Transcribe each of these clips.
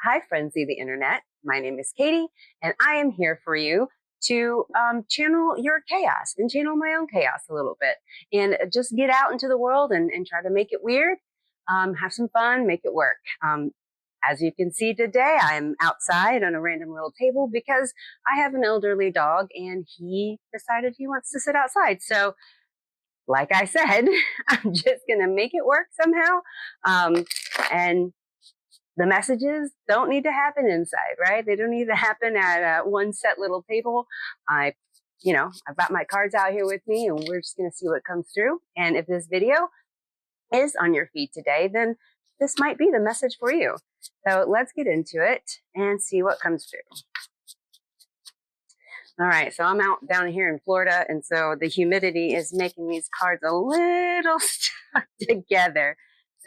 Hi, friends of the internet. My name is Katie, and I am here for you to channel your chaos and channel my own chaos a little bit and just get out into the world and try to make it weird, have some fun, make it work. As you can see today, I'm outside on a random little table because I have an elderly dog and he decided he wants to sit outside. So, like I said, I'm just going to make it work somehow. And the messages don't need to happen inside, right? They don't need to happen at one set little table. I've got my cards out here with me and we're just going to see what comes through. And if this video is on your feed today, then this might be the message for you. So let's get into it and see what comes through. All right, so I'm out down here in Florida, and so the humidity is making these cards a little stuck together.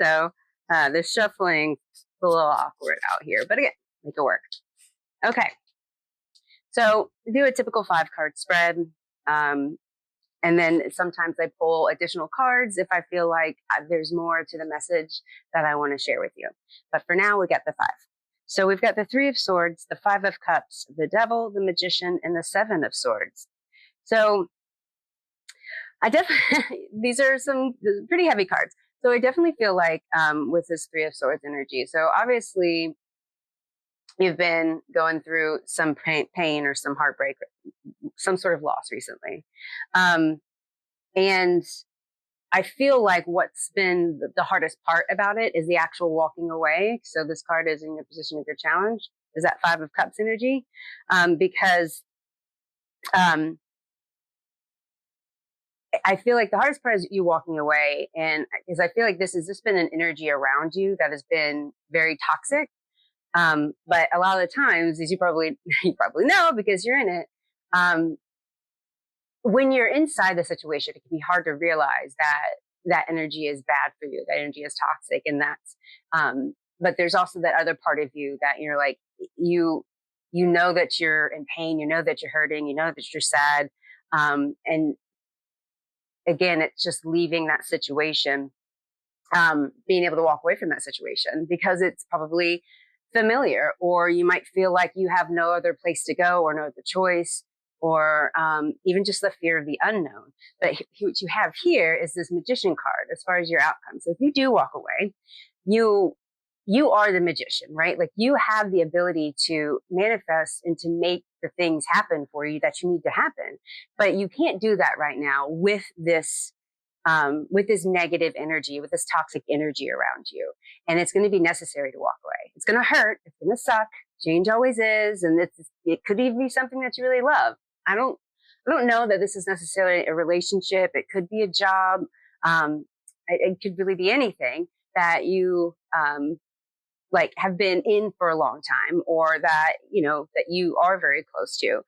So the shuffling is a little awkward out here, but again, make it work. Okay, so do a typical 5-card spread, and then sometimes I pull additional cards if I feel like there's more to the message that I want to share with you. But for now, we got the 5. So we've got the 3 of Swords, the 5 of Cups, the Devil, the Magician, and the 7 of Swords. So I definitely, these are some pretty heavy cards. So I definitely feel like with this 3 of Swords energy, so obviously you've been going through some pain or some heartbreak, some sort of loss recently. And I feel like what's been the hardest part about it is the actual walking away. So this card is in the position of your challenge. Is that 5 of Cups energy? Because I feel like the hardest part is you walking away. And because I feel like this has just been an energy around you that has been very toxic. But a lot of the times, as you probably know because you're in it, when you're inside the situation, it can be hard to realize that energy is bad for you. That energy is toxic, and that's. But there's also that other part of you that you're like you know that you're in pain, you know that you're hurting, you know that you're sad, and again, it's just leaving that situation, being able to walk away from that situation because it's probably familiar, or you might feel like you have no other place to go or no other choice. Or even just the fear of the unknown. But what you have here is this Magician card as far as your outcome. So if you do walk away, you are the magician, right? Like you have the ability to manifest and to make the things happen for you that you need to happen. But you can't do that right now with this negative energy, with this toxic energy around you. And it's going to be necessary to walk away. It's going to hurt. It's going to suck. Change always is. And it could even be something that you really love. I don't know that this is necessarily a relationship. It could be a job. It could really be anything that you have been in for a long time, or that that you are very close to.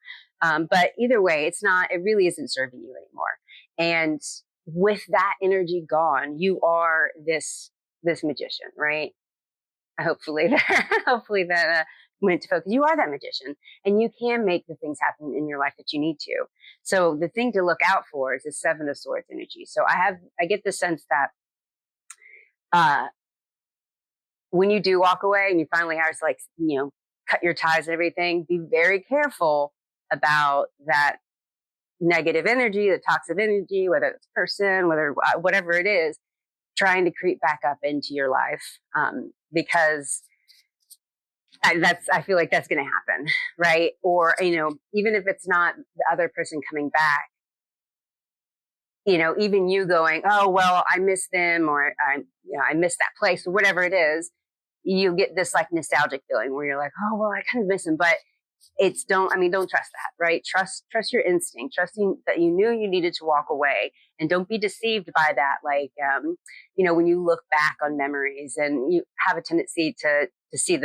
But either way, it really isn't serving you anymore. And with that energy gone, you are this magician, right? Hopefully that went to focus. You are that magician, and you can make the things happen in your life that you need to. So the thing to look out for is the 7 of Swords energy. So I get the sense that when you do walk away and you finally have to cut your ties and everything, be very careful about that negative energy, the toxic energy, whether it's a person, whatever it is, trying to creep back up into your life, because I feel like that's going to happen, right? Or even if it's not the other person coming back, even you going, oh well, I miss them, or I miss that place, or whatever it is, you get this nostalgic feeling where you're like, oh well, I kind of miss them, but don't trust that, right? Trust your instinct, trusting that you knew you needed to walk away, and don't be deceived by that. When you look back on memories and you have a tendency to see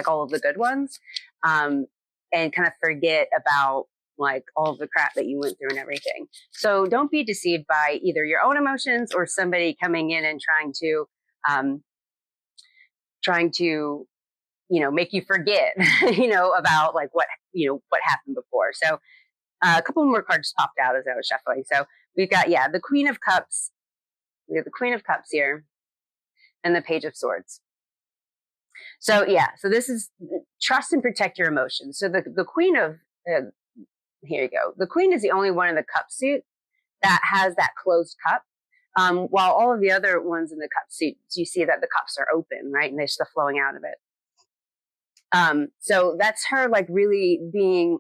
all of the good ones, and kind of forget about all of the crap that you went through and everything. So don't be deceived by either your own emotions or somebody coming in and trying to make you forget, about what happened before. So a couple more cards popped out as I was shuffling. So we've got, the Queen of Cups. We have the Queen of Cups here and the Page of Swords. So yeah, so this is trust and protect your emotions. So the queen of here you go. The queen is the only one in the cup suit that has that closed cup. While all of the other ones in the cup suits, you see that the cups are open, right? And there's stuff flowing out of it. So that's her like really being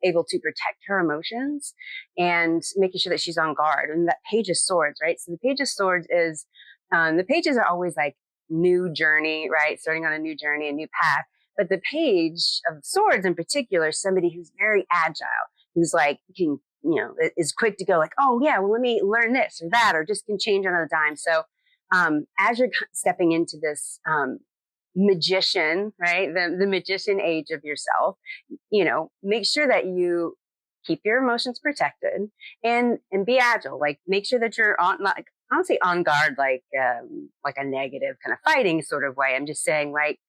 able to protect her emotions and making sure that she's on guard. And that page of swords, right? So the page of swords is the pages are always like new journey, right? Starting on a new journey, a new path. But the page of swords in particular is somebody who's very agile, who's like can is quick to go like, oh yeah, well let me learn this or that, or just can change on a dime. So as you're stepping into this magician, right? The magician age of yourself, make sure that you keep your emotions protected and be agile. Like make sure that you're on, like, I don't say on guard, like a negative kind of fighting sort of way. I'm just saying like,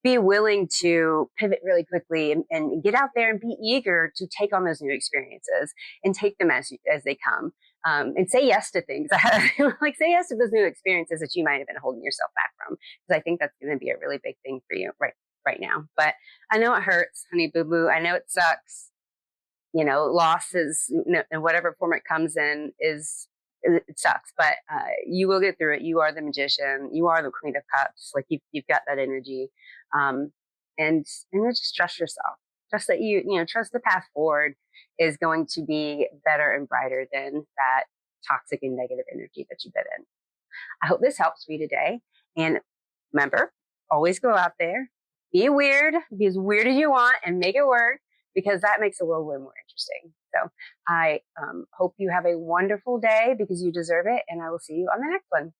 be willing to pivot really quickly and get out there and be eager to take on those new experiences and take them as they come. And say yes to things. Like say yes to those new experiences that you might have been holding yourself back from. Because I think that's going to be a really big thing for you right now. But I know it hurts, honey boo boo. I know it sucks. Loss is, in whatever form it comes in, it sucks, but you will get through it. You are the magician. You are the queen of cups. Like you've got that energy, and then just trust yourself. Trust that trust the path forward is going to be better and brighter than that toxic and negative energy that you've been in. I hope this helps for you today. And remember, always go out there, be weird, be as weird as you want, and make it work, because that makes the world way more interesting. So I hope you have a wonderful day, because you deserve it. And I will see you on the next one.